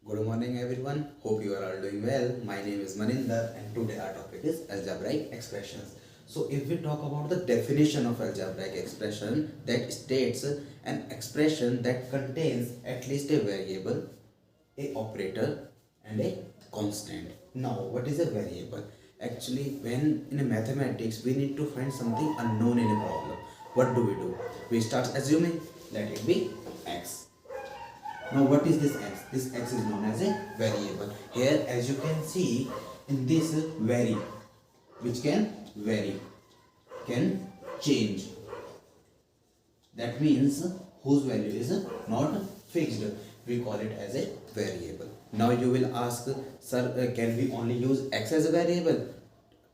Good morning everyone. Hope you are all doing well. My name is Maninder and today our topic is algebraic expressions. So if we talk about the definition of algebraic expression, that states an expression that contains at least a variable, a operator and a constant. Now what is a variable? Actually, when in a mathematics we need to find something unknown in a problem, what do? We start assuming, let it be x. Now what is this x? This x is known as a variable. Here as you can see in this vary, which can vary, can change. That means whose value is not fixed. We call it as a variable. Now you will ask, sir, can we only use x as a variable?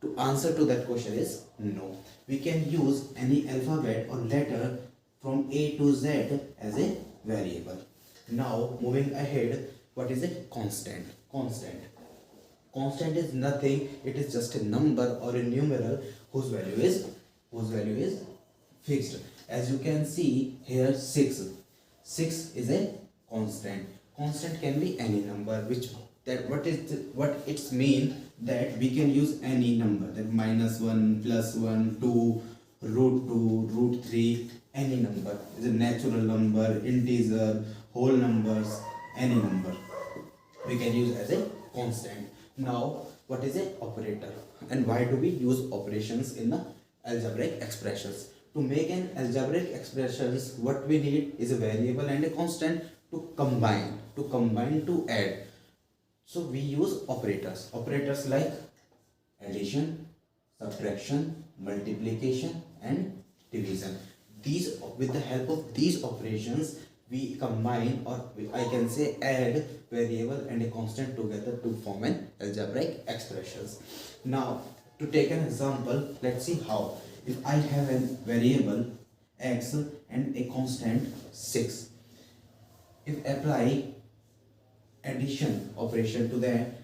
To answer to that question is no. We can use any alphabet or letter from A to Z as a variable. Now moving ahead, what is a constant? Constant is nothing, it is just a number or a numeral whose value is fixed. As you can see here, 6 is a constant. Constant can be any number, what it's mean that we can use any number, that -1, +1, 2, √2, √3, any number is a natural number, integer, whole numbers, any number we can use as a constant. Now what is a operator and why do we use operations in the algebraic expressions? To make an algebraic expressions, what we need is a variable and a constant to combine, to add. So we use operators like addition, subtraction, multiplication and division. These, with the help of these operations, we combine, or I can say add variable and a constant together to form an algebraic expressions. Now to take an example, let's see how. If I have a variable x and a constant 6, if apply addition operation to that,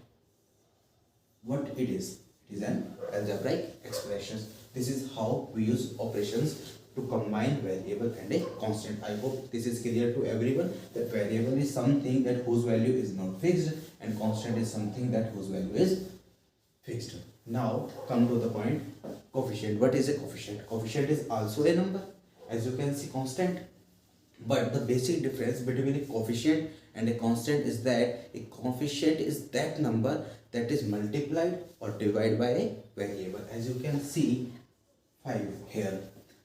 what it is an algebraic expression. This is how we use operations to combine variable and a constant. I hope this is clear to everyone, that variable is something that whose value is not fixed and constant is something that whose value is fixed. Now come to the point, coefficient. What is a coefficient? Coefficient is also a number, as you can see, constant. But the basic difference between a coefficient and a constant is that a coefficient is that number that is multiplied or divided by a variable. As you can see 5 here,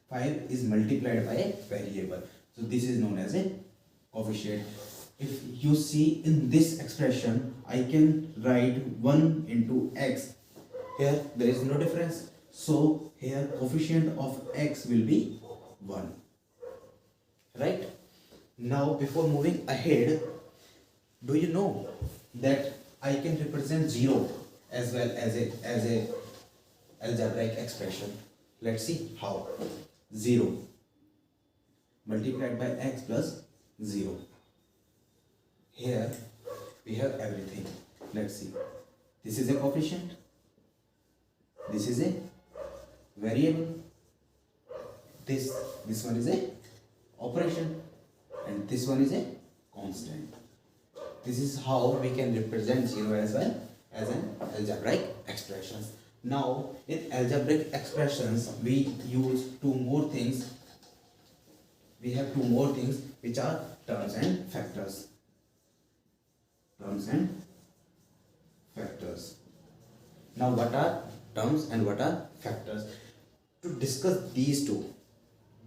5 is multiplied by a variable, so this is known as a coefficient. If you see in this expression, I can write 1 into x. Here there is no difference, so here coefficient of x will be 1. Right? Now before moving ahead, do you know that I can represent 0 as well as a algebraic expression? Let's see how. 0 multiplied by x plus 0. Here we have everything. Let's see. This is a coefficient, this is a variable, this one is a operation, and this one is a constant. This is how we can represent 0 as well as an algebraic expressions. Now in algebraic expressions we use two more things. We have two more things, which are terms and factors. Now what are terms and what are factors? To discuss these two,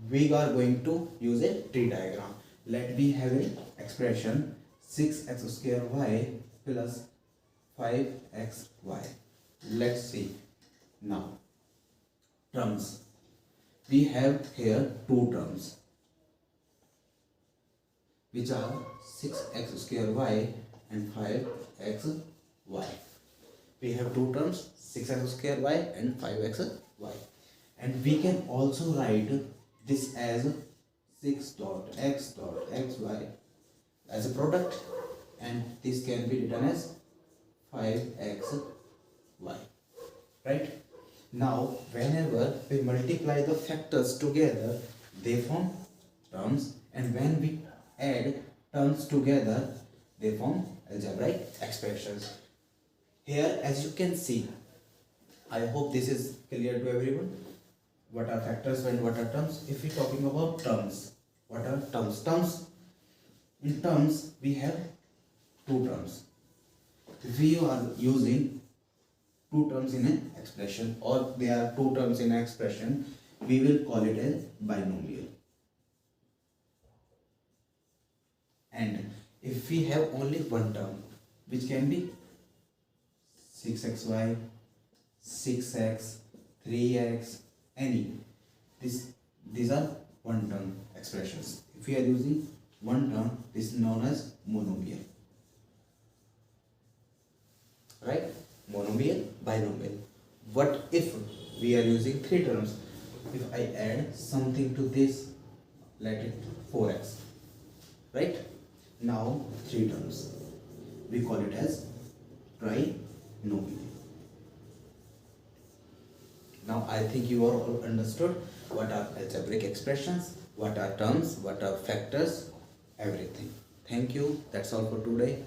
we are going to use a tree diagram. Let me have an expression 6x square y plus 5xy. Let's see. Now terms, we have here two terms, which are 6x square y and 5xy. We have two terms, 6x square y and 5xy, and we can also write this as 6 dot x dot xy as a product, and this can be written as 5xy. Right? Now whenever we multiply the factors together, they form terms, and when we add terms together, they form algebraic expressions. Here, as you can see, I hope this is clear to everyone. What are factors and what are terms? If we are talking about terms, what are terms? In terms, we have two terms. If we are using two terms in an expression, or there are two terms in an expression, we will call it as binomial. And if we have only one term, which can be 6xy, 6x, 3x, any, these are one term expressions. If we are using one term, this is known as monomial. Right? Monomial, binomial. What if we are using three terms? If I add something to this, let it 4x. Right? Now three terms. We call it as trinomial. Now I think you are all understood what are algebraic expressions, what are terms, what are factors, everything. Thank you. That's all for today.